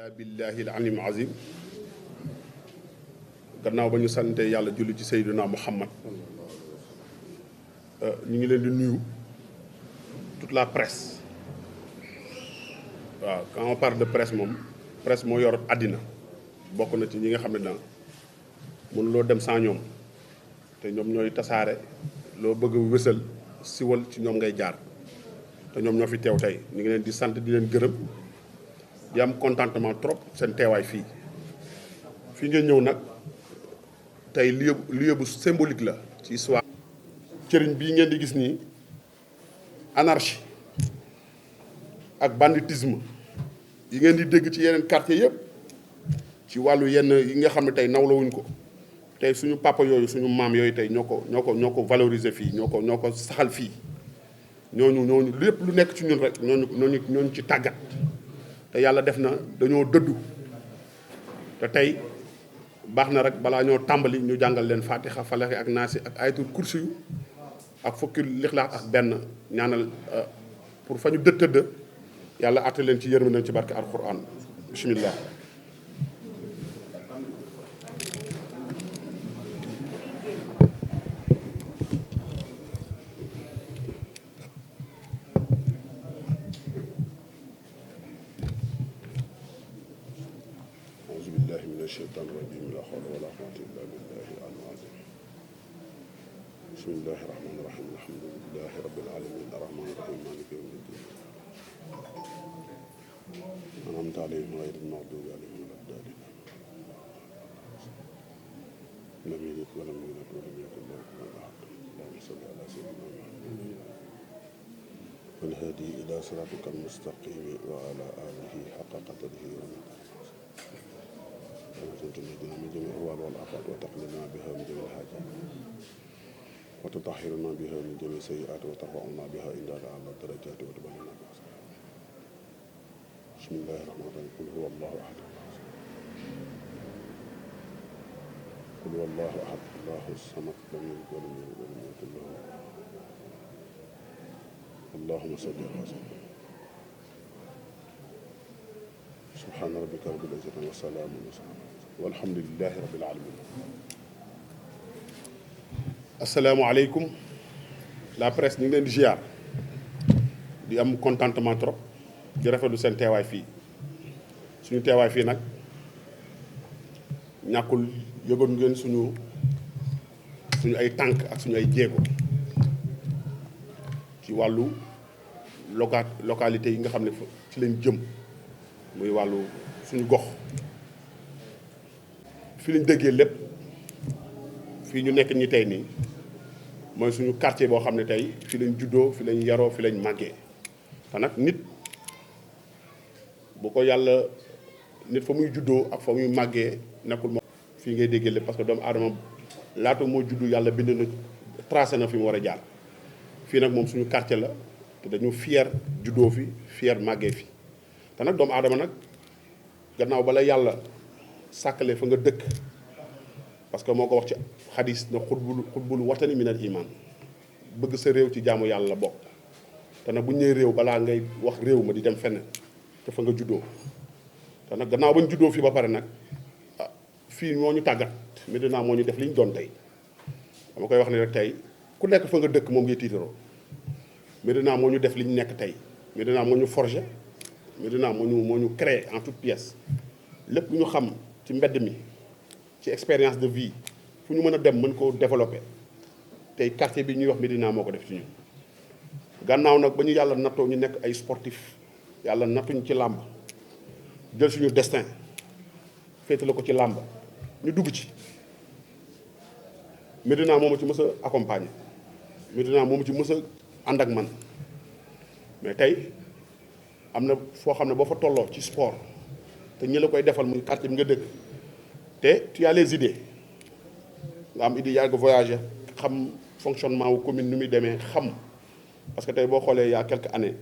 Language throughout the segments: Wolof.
illa billahi al alim azim gannaaw ba ñu sante yàlla julli ci Seydina Muhammad ñu ngi leen di nuyu toute la presse waaw quand on parle de presse moom presse moo yor àddina bokk na ci ñi nga xam ne daal mënuloo dem sans ñoom te ñoom ñooy tasaare loo bëgg a wësal siwal ci ñoom ngay jaar te ñoom ñoo fi teew tey ñu ngi leen di sant di leen gërëm di am contentement trop seen teewaay fii ngeen ñëw nag tey lieu bu symbolique la ci histoire. cëriñ bii ngeen di gis nii anarchie ak banditisme yi ngeen di dégg ci yeneen quartier yëpp ci wàllu yenn yi nga xam ne tey nawlawuñ ko tey suñu papa yooyu suñu maam yooyu tey ñoo ko valoriser fii ñoo ko saxal fii ñooñu lépp lu nekk ci ñun rek ñooñu ci tàggat te yàlla def na dañoo dëddu te tey baax na rek balaa ñoo tàmbali ñu jàngal leen fatiha falaxi ak naasi ak ayatul kursi yu ak fukki lixlaas ak benn ñaanal pour fa ñu tëdd yàlla àtte leen ci yërmande ci barke alquran bismillah الشيطان الرجيم لا حول ولا قوة إلا بالله العلي العظيم بسم الله الرحمن الرحيم الحمد لله رب العالمين الرحمن الرحيم مالك يوم الدين أنعمت عليهم غير المغضوب عليهم ولا الضالين لم يلد ولم يولد ولم يكن له كفوا أحد اللهم صل على سيدنا محمد والهادي إلى صراطك المستقيم وعلى آله حق قدره ومقداره تنجينا من جميع الأهوال والآفات وتقلنا بها من جميع الحاجات وتطهرنا بها من جميع السيئات وترفعنا بها إلى أعلى الدرجات وتبلغنا بها بسم الله الرحمن الرحيم قل هو الله أحد قل هو الله أحد الله الصمد لم يلد ولم يولد ولم يكن له اللهم صل على سيدنا سبحان ربك رب العزة والسلام walhamdulillahi rabbil alamin asalaamaaleykum la presse ñu ngi leen di ziar di am contentement trop di rafetlu seen teewaay fii suñu teewaay fii nag ñàkkul yëgoon ngeen suñu ay tànk ak suñu ay jéego ci wàllu localité yi nga xam ne ci lañ jëm muy wàllu suñu gox fii lañ déggee lépp fii ñu nekk ñi tey nii mooy suñu quartier boo xam ne tey fii lañ juddoo fi lañ yaroo fi lañ màggee te nag nit bu ko yàlla nit fa muy juddoo ak fa muy màggee nekkul moom fii ngay déggee lépp parce que doomu aadama laata moo juddu yàlla bind na tracé na fi mu war a jaar fii nag moom suñu quartier la te dañu fier juddoo fi fier màggee fi te nag doomu aadama nag gannaaw bala yàlla sàkkale fa nga dëkk parce que moo ko wax ci xadis na xutbul watani minal iman bëgg sa réew ci jaamu yàlla la bokk te nag bu ñu nee réew balaa ngay wax réew ma di dem fenn te fa nga juddoo te nag gannaaw ba ñu juddoo fii ba pare nag fii moo ñu tàggat Médina moo ñu def li ñu doon tey dama koy wax ne rek tey ku nekk fa nga dëkk moom ngay tiitaroo Médina moo ñu def li ñu nekk tey Médina moo ñu forger Médina moo ñu créé en toute pièce lépp lu ñu xam ci mbedd mi ci expérience de vie fu ñu mën a dem mën koo développer tey quartier bi ñuy wax Médina moo ko def ci ñun gannaaw nag ba ñu yàlla nattoo ñu nekk ay sportif yàlla nattuñ ci làmb jël suñu destin féetale ko ci làmb ñu dugg ci Médina moo ma ci mës a accompagner Médina moo ma ci mës a ànd ak man mais tey am na foo xam ne boo fa tolloo ci sport te ñi la koy defal muy quartier bi nga dëkk te tu as les idées nga am idée yàgg voyager xam fonctionnement wu commune nu muy demee xam parce que tey boo xoolee il y a quelques années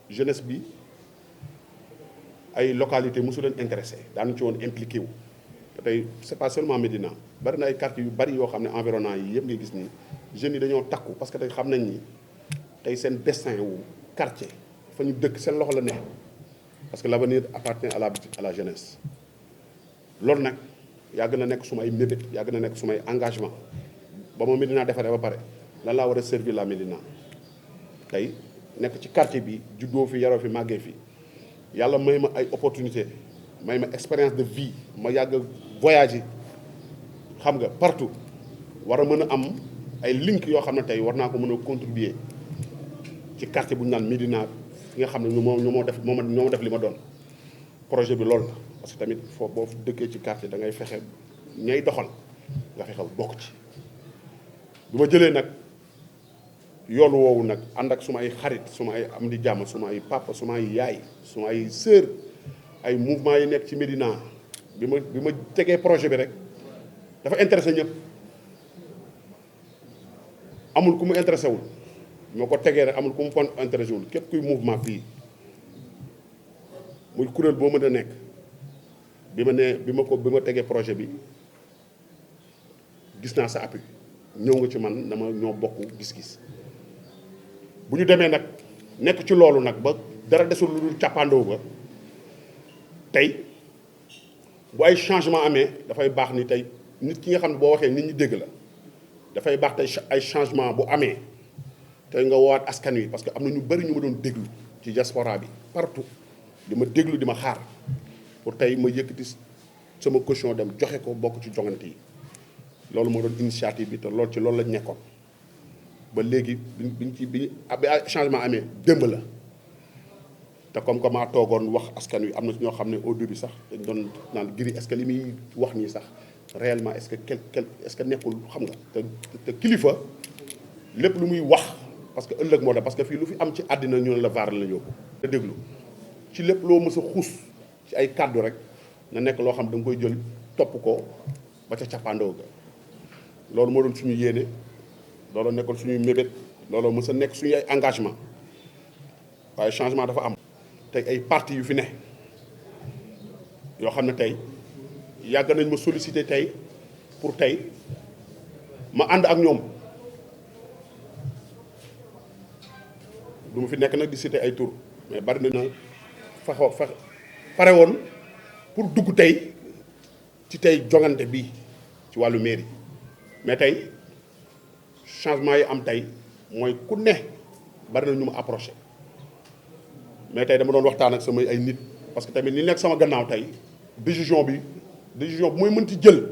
jeunesse bi ay localité mosu leen intéressé daanu ci woon impliqué wu te tey c'est pas seulement Médina bari na ay quartiers yu bari yoo xam ne environnement yi yëpp ngay gis nii jeunes yi dañoo takku parce que tey xam nañ ni tey seen destin wu quartier fa ñu dëkk seen loxo la ne parce que l'avenir appartient à la jeunesse loolu nag yàgg na nekk sumay mébét yàgg na nekk sumay engagement ba ma Médina defaree ba pare lan laa war a servir la Médina tey nekk ci quartier bi juddoo fi yaroo fi màggee fi yàlla may ma ay opportunité may ma expérience de vie ma yàgg voyage xam nga partout war a mën a am ay link yoo xam ne tey war naa ko mën a contribuer ci quartier bu ñu naan Médina fi nga xam ne ñoo moo def li ma doon projet bi loolu la parce que tamit foofu boo dëkkee ci quartier da ngay fexe ñay doxal nga fexe bokk ci bi ma jëlee nag yoonu woowu nag ànd ak suma ay xarit suma ay am di jàmm suma ay papa suma ay yaay suma ay sœur ay mouvement yi nekk ci Médina bi ma tegee projet bi rek dafa intéressé ñëpp amul ku mu intéressé wul moo ko tegee rek amul ku mu kon intéressé wul képp kuy mouvement fii muy kuréel boo mën a nekk bi ma tegee projet bi gis naa sa appui ñëw nga ci man dama ñoo bokk gis-gis bu ñu demee nag nekk ci loolu nag ba dara desul lu dul càppaandoo ba tey bu ay changement amee dafay baax ni tey nit ki nga xam ne boo waxee nit ñi dégg la dafay baax tey ay changement bu amee tey nga woowaat askan wi parce que am na ñu bëri ñu ma doon déglu ci diaspora bi partout di ma déglu di ma xaar pour tey ma yëkkati sama caution dem joxe ko bokk ci joŋante yi loolu moo doon initiative bi te loolu ci loolu lañ nekkoon ba léegi bi changement amee démb la te comme maa toogoon wax askan wi am na ñoo xam ne au début sax dañ doon naan Gris est-ce que li muy wax nii sax réellement est-ce que nekkul xam nga te kilifa lépp lu muy wax parce que ëllëg moo tax parce que fii lu fi am ci àddina ñu ne la vaar la yóbbu te déglu ci lépp loo mës a xuus ci ay kàddu rek na nekk loo xam da nga koy jël topp ko ba ca cappaandoo ga loolu moo doon suñu yéene loolu nekkoon suñuy mébét loolu mës a nekk suñu ay engagement waaye changement dafa am tey ay parti yu fi ne yoo xam ne tey yàgg nañ ma solliciter tey pour tey ma ànd ak ñoom du ma fi nekk nag di citer ay tur mais bari na pare woon pour dugg tey ci tey jongante bi ci wàllu mairie mais tey changement yi am tey mooy ku ne bari na ñu ma approché mais tey dama doon waxtaan ak samay ay nit parce que tamit li nekk sama gannaaw tey décision bu mooy mënti jël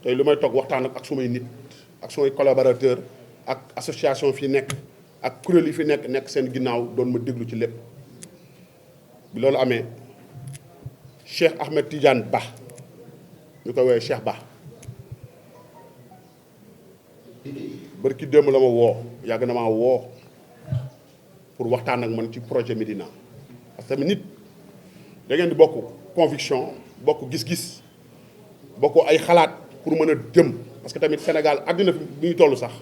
tey lu may toog waxtaan ak sumay nit ak sumay collaborateur ak association fi nekk ak kuréel yi fi nekk seen ginnaaw doon ma déglu ci lépp bi loolu amee Cheikh Ahmed Tidiane Ba ñu koy woowee Cheikh Ba bërki démb la ma woo yàgg na maa woo pour waxtaan ak man ci projet Médina parce que nit da ngeen di bokk conviction bokk gis-gis bokk ay xalaat pour mën a jëm parce que tamit Sénégal àddina fi bu ñu toll sax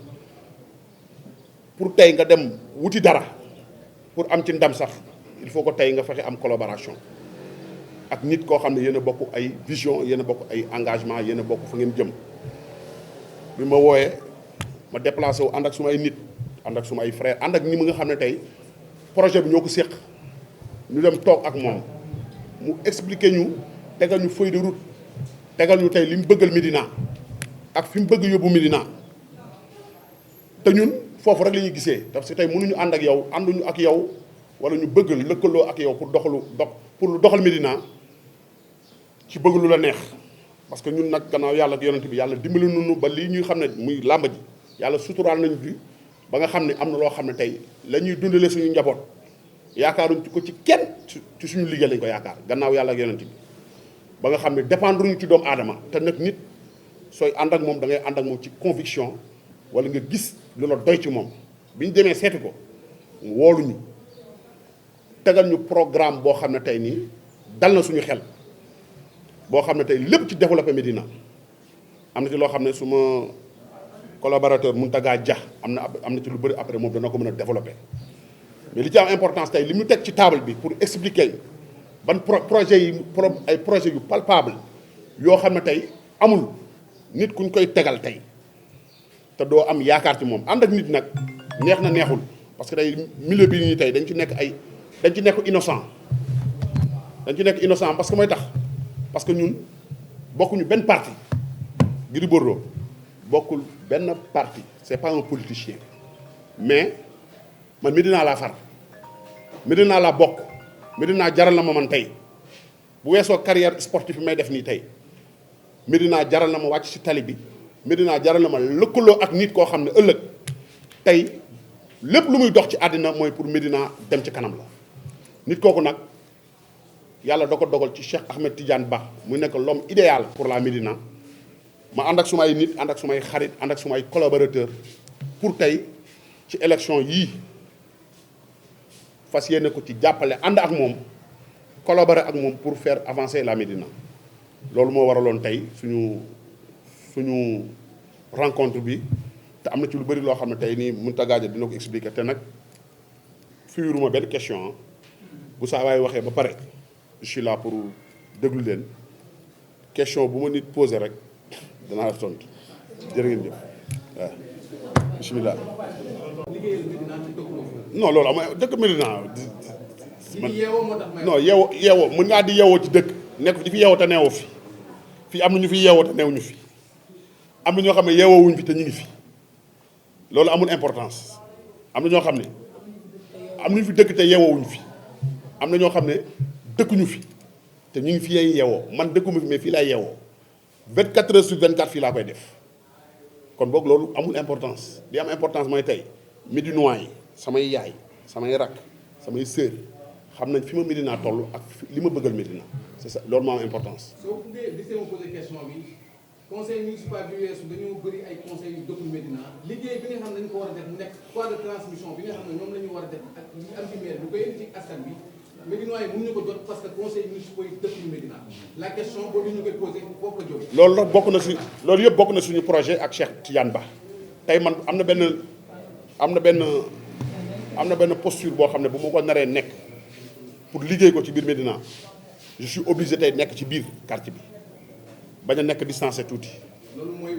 pour tey nga dem wuti dara pour am ci ndam sax il faut que tey nga fexe am collaboration ak nit koo xam ne yéen a bokk ay vision yéen a bokk ay engagement yéen a bokk fa ngeen jëm bi ma wooyee ma déplacé wu ànd ak suma ay nit ànd ak suma ay frère ànd ak ñi nga xam ne tey projet bi ñoo ko séq ñu dem toog ak moom mu expliquer ñu tegal ñu feuille de route tegal ñu tey li mu bëggal Médina ak fi mu bëgg yóbbu Médina te ñun foofu rek la ñuy gisee parce que tey mënuñu ànd ak yow ànduñu ak yow wala ñu bëgg lëkkaloo ak yow pour doxal Médina ci bëgg lu la neex parce que ñun nag gannaaw yàlla ak yonent bi yàlla dimbali nañu ba lii ñuy xam ne muy làmb ji yàlla suturaal nañu bi ba nga xam ne am na loo xam ne tey la ñuy dundalee suñu njaboot yaakaaruñ ko ci kenn ci suñu liggéey lañ ko yaakaar gannaaw yàlla ak yonent bi ba nga xam ne dépendre ñu ci doomu aadama te nag nit sooy ànd ak moom da ngay ànd ak moom ci conviction wala nga gis lu la doy ci moom bi ñu demee seeti ko mu wooluñu tegal ñu programme boo xam ne tey nii dal na suñu xel boo xam ne tey lépp ci développé Médina am na ci loo xam ne suma collaborateur Mountaga Dia am na ci lu bëri après moom dana ko mën a développé mais li ci am importance tey li ñu teg ci table bi pour expliquer ban projet yi ay projet yu palpable yoo xam ne tey amul nit kuñ koy tegal tey te doo am yaakaar ci moom ànd ak nit nag neex na neexul parce que tey milieu bi nii tey dañ ci nekk innocent dañ ci nekk innocent parce que mooy tax parce que ñun bokkuñu benn parti. Gris Bordeaux bokkul benn parti c'est pas un politicien mais man Médina laa far Médina laa bokk Médina jaral na ma man tey bu weesoo carrière sportive bi may def nii tey Médina jaral na ma wàcc ci tali bi Médina jaral na ma lëkkaloo ak nit koo xam ne ëllëg tey lépp lu muy dox ci àddina mooy pour Médina dem ci kanam la nit kooku nag yàlla da ko dogal ci Cheikh Ahmed Tidiane Ba mu nekk l'homme idéal pour la Médina ma ànd ak sumay nit ànd ak sumay xarit ànd ak sumay collaborateur pour tey ci élection yii fas yéene ko ci jàppale ànd ak moom collaborer ak moom pour faire avancer la Médina loolu moo waraloon tey suñu rencontre bi te am na ci lu bëri loo xam ne tey nii Mountaga Dia dina ko expliquer te nag fiiruma benn question bu saa waay waxee ba pare je suis là pour déglu leen question bu ma nit posé rek danaa la tontu jërë ngeen jëf waaw bisimilah. non loolu am dëkk Médina non yeewoo mën ngaa di yeewoo ci dëkk nekk di fi yeewoo te neewoo fi fii am na ñu fi yeewoo te neew ñu fi am na ñoo xam ne yeewoo wuñ fi te ñu ngi fi loolu amul importance am na ñoo xam ne am nañu fi dëkk te yeewoo wuñ fi am na ñoo xam ne dëkkuñu fi te ñu ngi fi yeewoo man dëkkuma fi mais fii laay yeewoo 24 heures sur 24 fii laa koy def kon boog loolu amul importance li am importance mooy tey Médinois yi samay yaay samay rakk samay sœur xam nañ fi ma Médina toll ak li ma bëggal Médina c'est ça loolu moo am importance. soo buggee gisee ma posé question bi conseil municipal bi weesu dañoo bëri ay conseils yu dëkkul Médina liggéey bi nga xam ne dañu ko war a def mu nekk point de transmission bi nga xam ne ñoom la ñu war a def ak ñi am ci maire lu koy indi ci askan bi Médinois yi mënuñu ko jot parce que conseil municipal yi dëkkul Médina la question boobu ñu koy posé foofu la jógee. loolu nag bokk na si loolu yëpp bokk na suñu projet ak Cheikh Tidiane Ba tey man am na benn posture boo xam ne bu ma ko naree nekk pour liggéey ko ci biir Médina je suis obligé tey nekk ci biir quartier bi bañ a nekk distancé tuuti. loolu mooy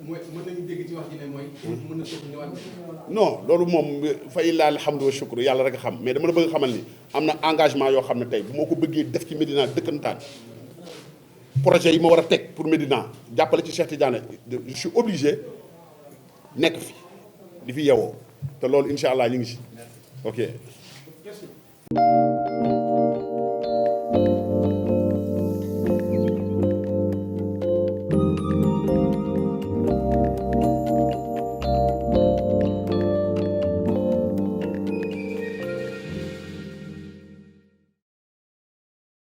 mën nañu dégg ci wax ji ne mooy. mën na toog ñëwaat. non loolu moom fay laa alhamdu wa shukru yàlla rek a xam mais dama la bëgg xamal ni am na engagement yoo xam ne tey bu moo ko bëggee def ci Médina dëkkantaan projet yi ma war a teg pour Médina jàppale ci Cheikh Tidiane je suis obligé nekk fi di fi yewoo te loolu incha allah ñu ngi si ok.